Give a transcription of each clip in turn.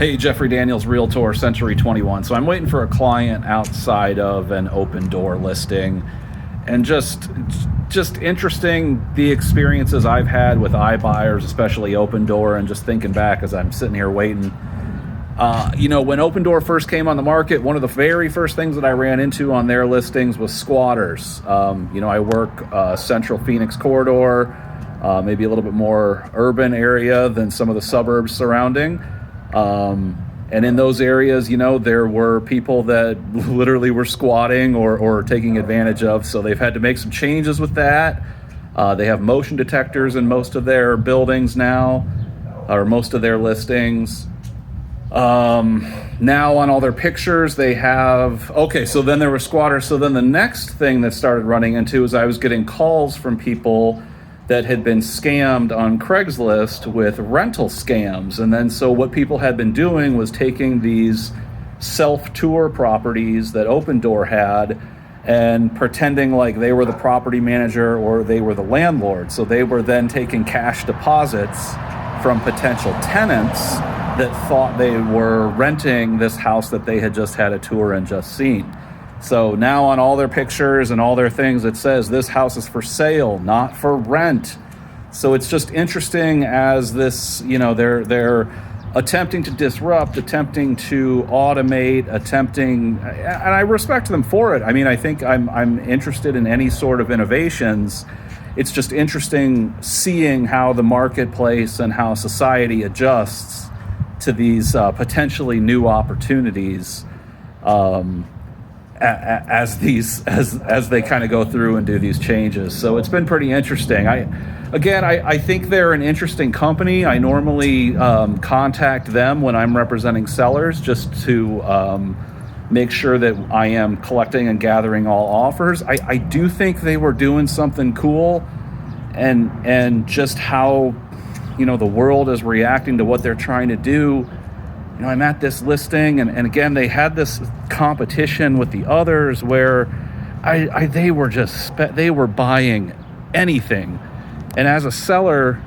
Hey, Jeffrey Daniels, Realtor, Century 21. So I'm waiting for a client outside of an Opendoor listing, and just interesting the experiences I've had with iBuyers, especially Opendoor, and just thinking back as I'm sitting here waiting. When Opendoor first came on the market, one of the very first things that I ran into on their listings was squatters. I work Central Phoenix corridor, maybe a little bit more urban area than some of the suburbs surrounding. And in those areas, there were people that literally were squatting or taking advantage of. So they've had to make some changes with that. They have motion detectors in most of their buildings now, or most of their listings. Now on all their pictures, they have, so then there were squatters. So then the next thing that started running into is I was getting calls from people that had been scammed on Craigslist with rental scams. And then so what people had been doing was taking these self-tour properties that Opendoor had and pretending like they were the property manager or they were the landlord. So they were then taking cash deposits from potential tenants that thought they were renting this house that they had just had a tour and just seen. So now on all their pictures and all their things, it says this house is for sale, not for rent. So it's just interesting as this, they're attempting to disrupt, attempting to automate, and I respect them for it. I mean, I think I'm interested in any sort of innovations. It's just interesting seeing how the marketplace and how society adjusts to these potentially new opportunities. As they kind of go through and do these changes. So it's been pretty interesting. I think they're an interesting company. I normally contact them when I'm representing sellers just to make sure that I am collecting and gathering all offers. I do think they were doing something cool, and just how the world is reacting to what they're trying to do. I'm at this listing, and again, they had this competition with the others where they were buying anything. And as a seller,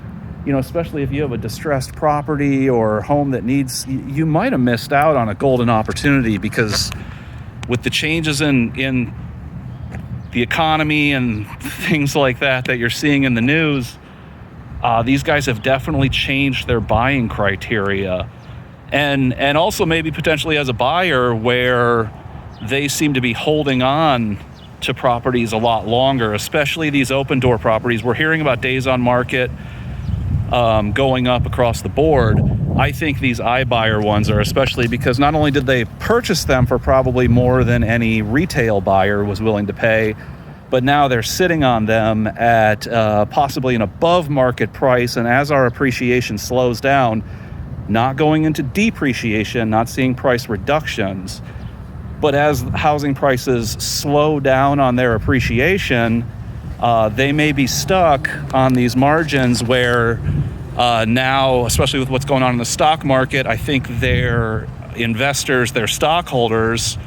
especially if you have a distressed property or home that needs, you might have missed out on a golden opportunity, because with the changes in the economy and things like that you're seeing in the news, these guys have definitely changed their buying criteria. And also maybe potentially as a buyer, where they seem to be holding on to properties a lot longer, especially these Opendoor properties. We're hearing about days on market going up across the board. I think these iBuyer ones are, especially because not only did they purchase them for probably more than any retail buyer was willing to pay, but now they're sitting on them at possibly an above market price. And as our appreciation slows down, not going into depreciation, not seeing price reductions, but as housing prices slow down on their appreciation, they may be stuck on these margins where now, especially with what's going on in the stock market, I think their investors, their stockholders,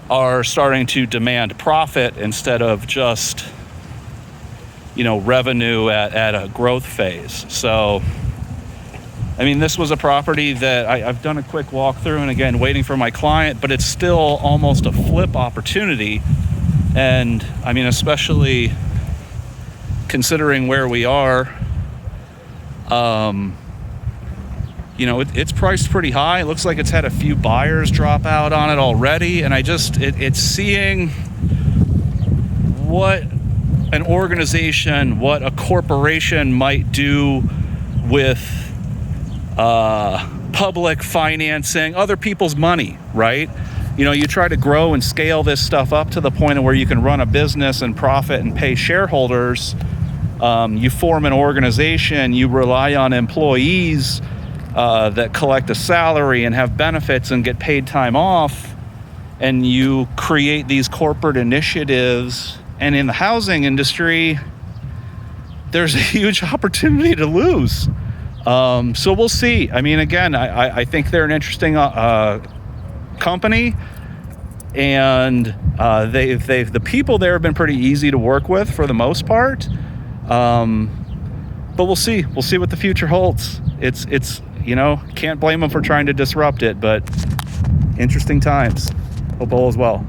are starting to demand profit instead of just, revenue at a growth phase. So this was a property that I've done a quick walkthrough, and again, waiting for my client, but it's still almost a flip opportunity. And especially considering where we are, it's priced pretty high. It looks like it's had a few buyers drop out on it already. And it's seeing what an organization, what a corporation might do with public financing, other people's money, right? You try to grow and scale this stuff up to the point of where you can run a business and profit and pay shareholders. You form an organization, you rely on employees that collect a salary and have benefits and get paid time off, and you create these corporate initiatives. And in the housing industry, there's a huge opportunity to lose. So we'll see. I think they're an interesting company, and the people there have been pretty easy to work with for the most part. But we'll see. We'll see what the future holds. It's can't blame them for trying to disrupt it, but interesting times. Hope all is well.